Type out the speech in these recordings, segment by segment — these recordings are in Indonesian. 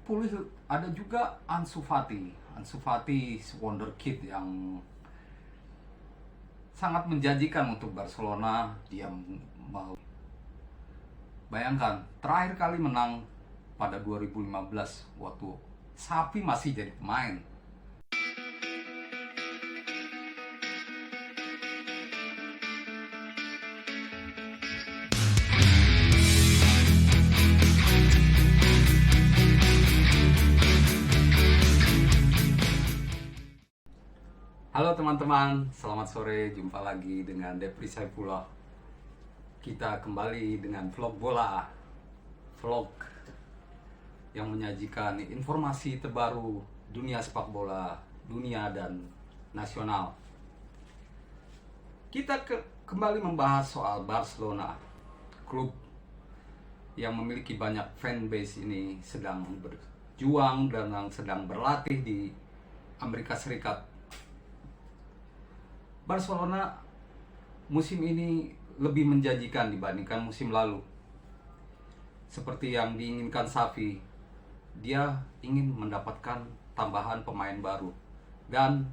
pulih. Ada juga Ansu Fati. Ansu Fati wonderkid yang sangat menjanjikan untuk Barcelona. Dia mau, bayangkan terakhir kali menang pada 2015 waktu Xavi masih jadi pemain. Halo teman-teman, selamat sore. Jumpa lagi dengan Depri Saifullah. Kita kembali dengan vlog bola. Vlog yang menyajikan informasi terbaru dunia sepak bola, dunia dan nasional. Kita kembali membahas soal Barcelona. Klub yang memiliki banyak fanbase ini sedang berjuang dan sedang berlatih di Amerika Serikat. Barcelona musim ini lebih menjanjikan dibandingkan musim lalu. Seperti yang diinginkan Xavi, dia ingin mendapatkan tambahan pemain baru. Dan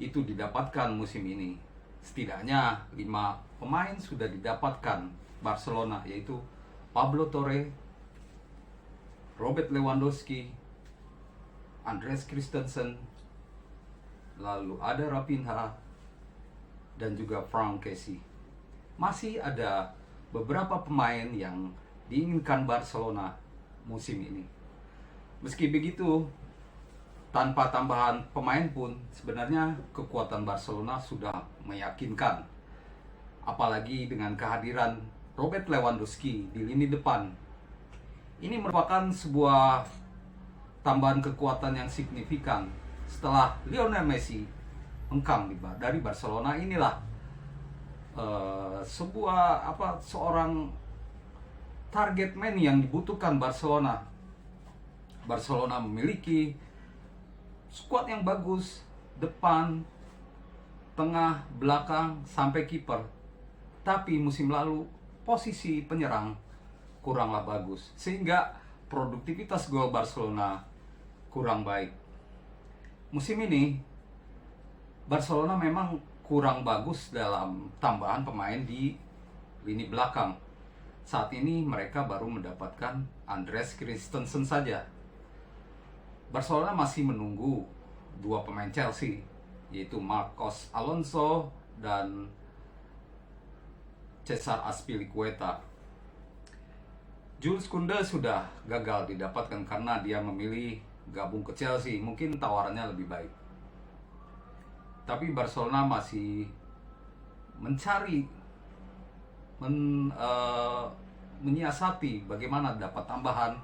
itu didapatkan musim ini. Setidaknya 5 pemain sudah didapatkan Barcelona, yaitu Pablo Torre, Robert Lewandowski, Andreas Christensen, lalu ada Raphinha, dan juga Franck Kessie. Masih ada beberapa pemain yang diinginkan Barcelona musim ini. Meski begitu, tanpa tambahan pemain pun sebenarnya kekuatan Barcelona sudah meyakinkan. Apalagi dengan kehadiran Robert Lewandowski di lini depan. Ini merupakan sebuah tambahan kekuatan yang signifikan setelah Lionel Messi hengkang dari Barcelona. Inilah seorang target man yang dibutuhkan Barcelona. Barcelona memiliki skuad yang bagus, depan, tengah, belakang, sampai kiper. Tapi musim lalu posisi penyerang kuranglah bagus, sehingga produktivitas gol Barcelona kurang baik. Musim ini Barcelona memang kurang bagus dalam tambahan pemain di lini belakang. Saat ini mereka baru mendapatkan Andreas Christensen saja. Barcelona masih menunggu 2 pemain Chelsea, yaitu Marcos Alonso dan Cesar Azpilicueta. Jules Kounde sudah gagal didapatkan karena dia memilih gabung ke Chelsea. Mungkin tawarannya lebih baik. Tapi Barcelona masih mencari, menyiasati bagaimana dapat tambahan,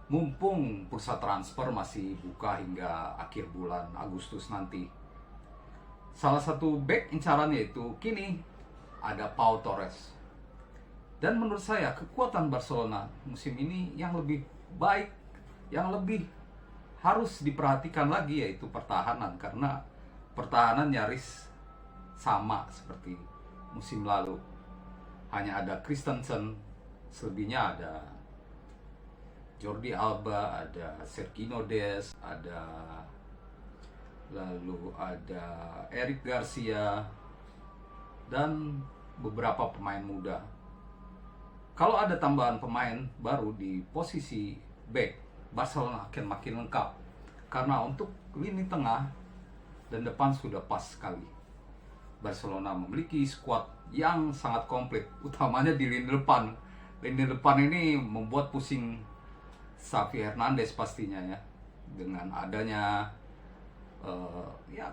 mumpung bursa transfer masih buka hingga akhir bulan Agustus nanti. Salah satu back incarannya itu kini ada Pau Torres. Dan menurut saya kekuatan Barcelona musim ini yang lebih baik, yang lebih harus diperhatikan lagi, yaitu pertahanan. Karena pertahanan nyaris sama seperti musim lalu. Hanya ada Christensen, selebihnya ada Jordi Alba, ada Sergio Dest, lalu ada Eric Garcia, dan beberapa pemain muda. Kalau ada tambahan pemain baru di posisi back, Barcelona akan makin lengkap. Karena untuk lini tengah dan depan sudah pas sekali. Barcelona memiliki skuad yang sangat komplit, utamanya di lini depan. Lini depan ini membuat pusing Xavi Hernandez pastinya ya. Dengan adanya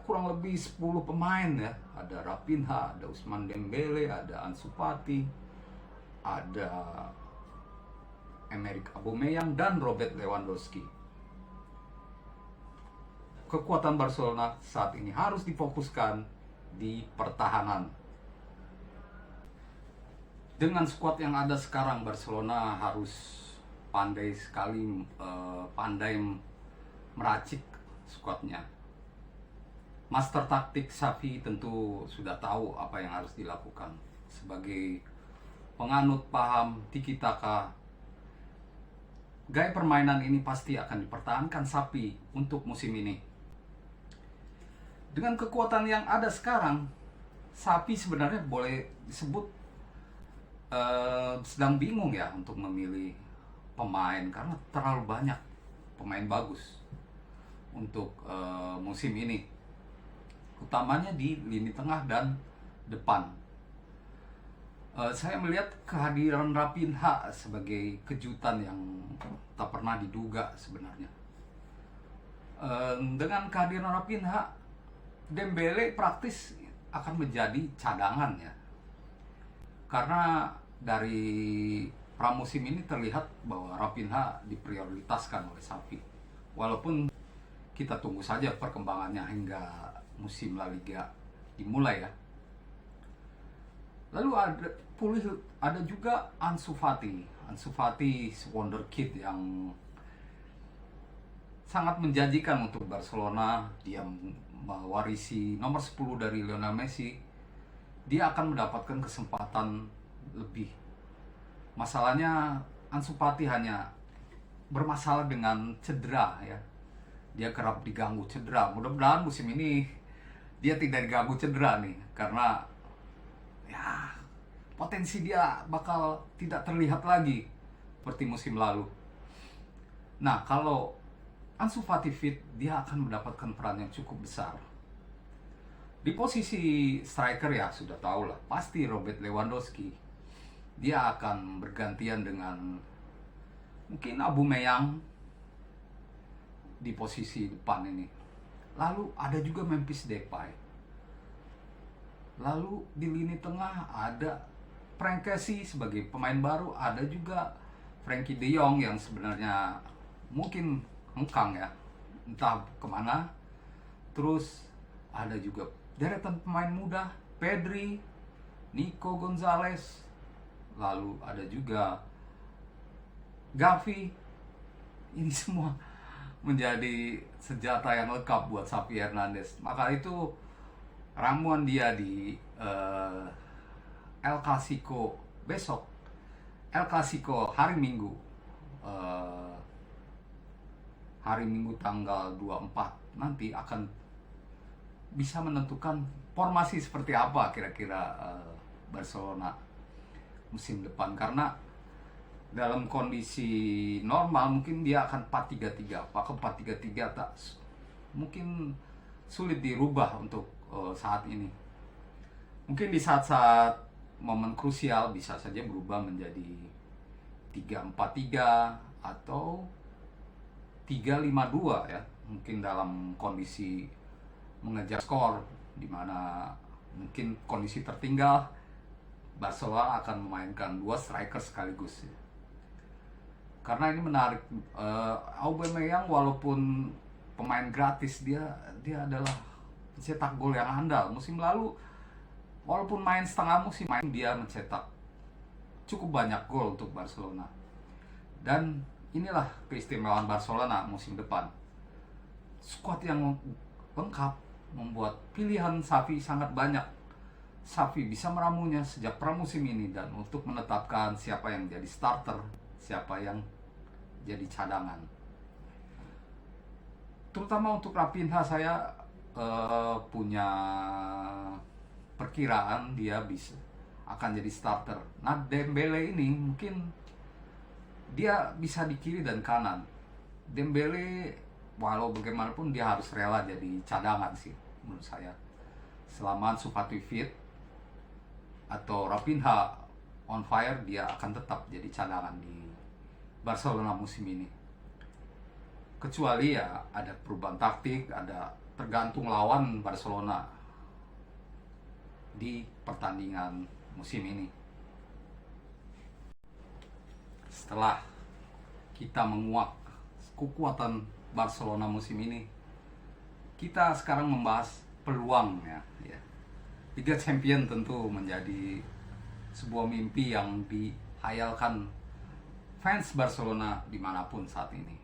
kurang lebih 10 pemain ya. Ada Raphinha, ada Ousmane Dembele, ada Ansu Fati, ada Emerick Aubameyang dan Robert Lewandowski. Kekuatan Barcelona saat ini harus difokuskan di pertahanan. Dengan skuad yang ada sekarang, Barcelona harus pandai sekali, pandai meracik skuadnya. Master taktik Xavi tentu sudah tahu apa yang harus dilakukan. Sebagai penganut paham tiki taka, gaya permainan ini pasti akan dipertahankan Xavi untuk musim ini. Dengan kekuatan yang ada sekarang, Xavi sebenarnya boleh disebut sedang bingung ya untuk memilih pemain, karena terlalu banyak pemain bagus untuk musim ini, utamanya di lini tengah dan depan. Saya melihat kehadiran Raphinha sebagai kejutan yang tak pernah diduga sebenarnya. Dengan kehadiran Raphinha, Dembele praktis akan menjadi cadangan ya, karena dari pramusim ini terlihat bahwa Raphinha diprioritaskan oleh Xavi. Walaupun kita tunggu saja perkembangannya hingga musim La Liga dimulai ya. Lalu ada juga Ansu Fati. Ansu Fati wonderkid yang sangat menjanjikan untuk Barcelona. Dia mewarisi nomor 10 dari Lionel Messi. Dia akan mendapatkan kesempatan lebih. Masalahnya Ansu Fati hanya bermasalah dengan cedera ya. Dia kerap diganggu cedera. Mudah-mudahan musim ini dia tidak diganggu cedera nih, karena ya potensi dia bakal tidak terlihat lagi seperti musim lalu. Nah, kalau Ansu Fati fit, dia akan mendapatkan peran yang cukup besar. Di posisi striker ya sudah tahu lah, pasti Robert Lewandowski. Dia akan bergantian dengan mungkin Aubameyang di posisi depan ini. Lalu ada juga Memphis Depay. Lalu di lini tengah ada Frank Kessie sebagai pemain baru, ada juga Frenkie De Jong yang sebenarnya mungkin hengkang ya, entah kemana. Terus ada juga deretan pemain muda, Pedri, Nico Gonzalez, lalu ada juga Gavi. Ini semua menjadi senjata yang lengkap buat Xavi Hernandez. Maka itu ramuan dia di El Clasico besok, El Clasico hari Minggu, tanggal 24 nanti akan bisa menentukan formasi seperti apa kira-kira Barcelona musim depan. Karena dalam kondisi normal mungkin dia akan 4-3-3. Apakah 4-3-3 tak mungkin sulit dirubah untuk saat ini. Mungkin di saat-saat momen krusial bisa saja berubah menjadi 3-4-3 atau 3-5-2 ya. Mungkin dalam kondisi mengejar skor, di mana mungkin kondisi tertinggal, Barcelona akan memainkan 2 striker sekaligus ya. Karena ini menarik, Aubameyang walaupun pemain gratis, dia adalah pencetak gol yang andal. Musim lalu walaupun main setengah musim, dia mencetak cukup banyak gol untuk Barcelona. Dan inilah keistimewaan Barcelona musim depan. Skuad yang lengkap membuat pilihan Xavi sangat banyak. Xavi bisa meramunya sejak pramusim ini, dan untuk menetapkan siapa yang jadi starter, siapa yang jadi cadangan. Terutama untuk Raphinha, saya punya perkiraan dia bisa akan jadi starter. Nah, Dembele ini mungkin dia bisa di kiri dan kanan. Dembele walau bagaimanapun dia harus rela jadi cadangan sih menurut saya. Selama Ansu Fati fit atau Raphinha on fire, dia akan tetap jadi cadangan di Barcelona musim ini. Kecuali ya ada perubahan taktik, ada tergantung lawan Barcelona di pertandingan musim ini. Setelah kita menguak kekuatan Barcelona musim ini, kita sekarang membahas peluang ya. Liga Champions tentu menjadi sebuah mimpi yang dihayalkan fans Barcelona dimanapun saat ini.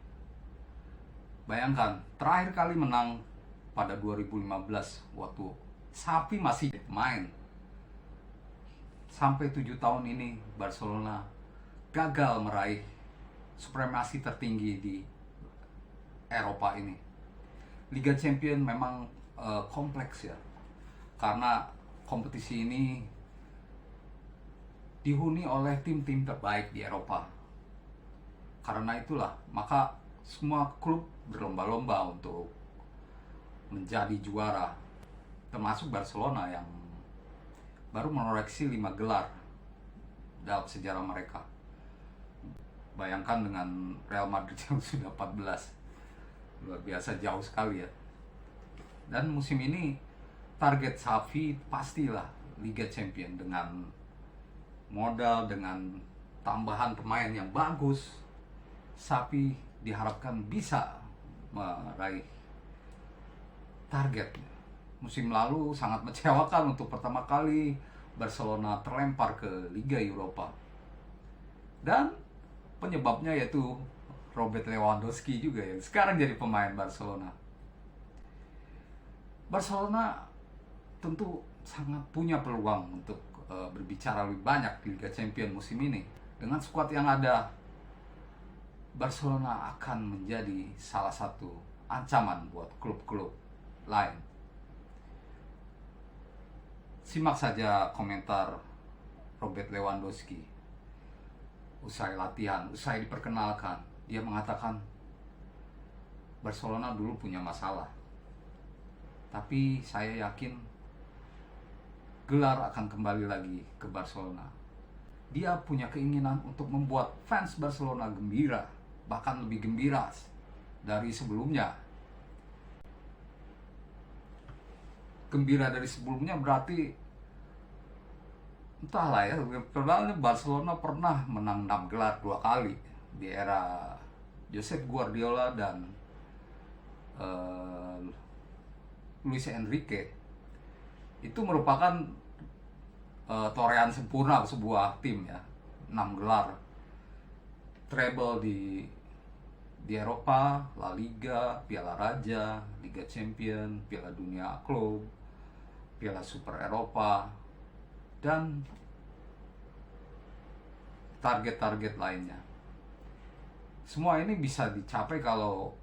Bayangkan, terakhir kali menang pada 2015 waktu Xavi masih main. Sampai 7 tahun ini Barcelona gagal meraih supremasi tertinggi di Eropa ini. Liga Champions memang kompleks ya, karena kompetisi ini dihuni oleh tim-tim terbaik di Eropa. Karena itulah, maka semua klub berlomba-lomba untuk menjadi juara, termasuk Barcelona yang baru menoreksi 5 gelar dalam sejarah mereka. Bayangkan dengan Real Madrid yang sudah 14. Luar biasa jauh sekali ya. Dan musim ini target Xavi pastilah Liga Champions dengan modal, dengan tambahan pemain yang bagus. Xavi diharapkan bisa meraih target. Musim lalu sangat mengecewakan untuk pertama kali Barcelona terlempar ke Liga Eropa. Dan penyebabnya yaitu Robert Lewandowski juga yang sekarang jadi pemain Barcelona. Barcelona tentu sangat punya peluang untuk berbicara lebih banyak di Liga Champions musim ini. Dengan skuad yang ada, Barcelona akan menjadi salah satu ancaman buat klub-klub lain. Simak saja komentar Robert Lewandowski usai latihan, usai diperkenalkan. Dia mengatakan Barcelona dulu punya masalah, tapi saya yakin gelar akan kembali lagi ke Barcelona. Dia punya keinginan untuk membuat fans Barcelona gembira, bahkan lebih gembira dari sebelumnya. Gembira dari sebelumnya berarti entahlah ya, padahal Barcelona pernah menang 6 gelar 2 kali di era Josep Guardiola dan Luis Enrique. Itu merupakan torehan sempurna sebuah tim ya. 6 gelar treble di Eropa, La Liga, Piala Raja, Liga Champions, Piala Dunia Klub, Piala Super Eropa, dan target-target lainnya. Semua ini bisa dicapai kalau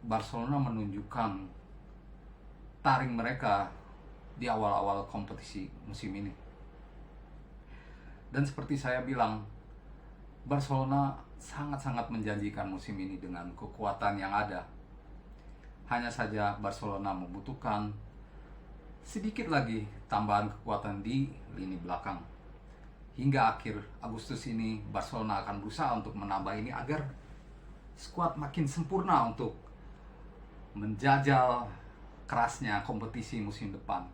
Barcelona menunjukkan taring mereka di awal-awal kompetisi musim ini. Dan seperti saya bilang, Barcelona sangat-sangat menjanjikan musim ini dengan kekuatan yang ada. Hanya saja Barcelona membutuhkan sedikit lagi tambahan kekuatan di lini belakang. Hingga akhir Agustus ini Barcelona akan berusaha untuk menambah ini agar skuad makin sempurna untuk menjajal kerasnya kompetisi musim depan.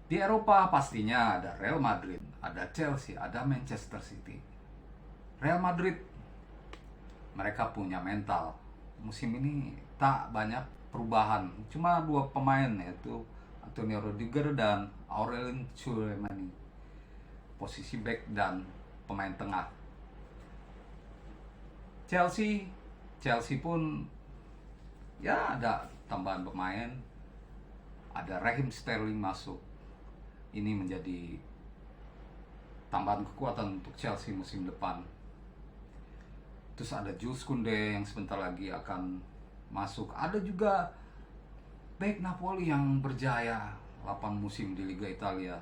Di Eropa pastinya ada Real Madrid, ada Chelsea, ada Manchester City. Real Madrid, mereka punya mental. Musim ini tak banyak perubahan, cuma 2 pemain yaitu Antonio Rudiger dan Aurelien Tchouameni, posisi back dan pemain tengah. Chelsea pun ya ada tambahan pemain, ada Raheem Sterling masuk. Ini menjadi tambahan kekuatan untuk Chelsea musim depan. Terus ada Jules Koundé yang sebentar lagi akan masuk. Ada juga back Napoli yang berjaya 8 musim di Liga Italia,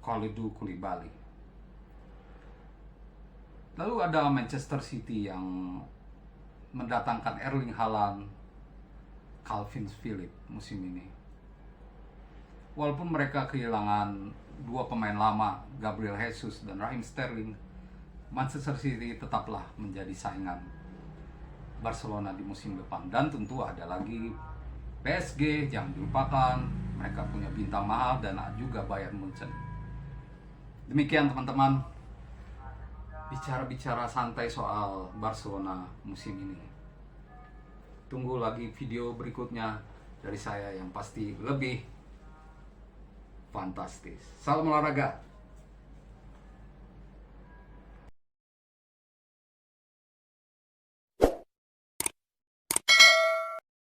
Kalidou Koulibaly. Lalu ada Manchester City yang mendatangkan Erling Haaland, Calvin Phillips musim ini. Walaupun mereka kehilangan 2 pemain lama, Gabriel Jesus dan Raheem Sterling, Manchester City tetaplah menjadi saingan Barcelona di musim depan. Dan tentu ada lagi PSG yang dilupakan, mereka punya bintang mahal, dan juga Bayern Munchen. Demikian teman-teman, bicara-bicara santai soal Barcelona musim ini. Tunggu lagi video berikutnya dari saya yang pasti lebih fantastis. Salam olahraga.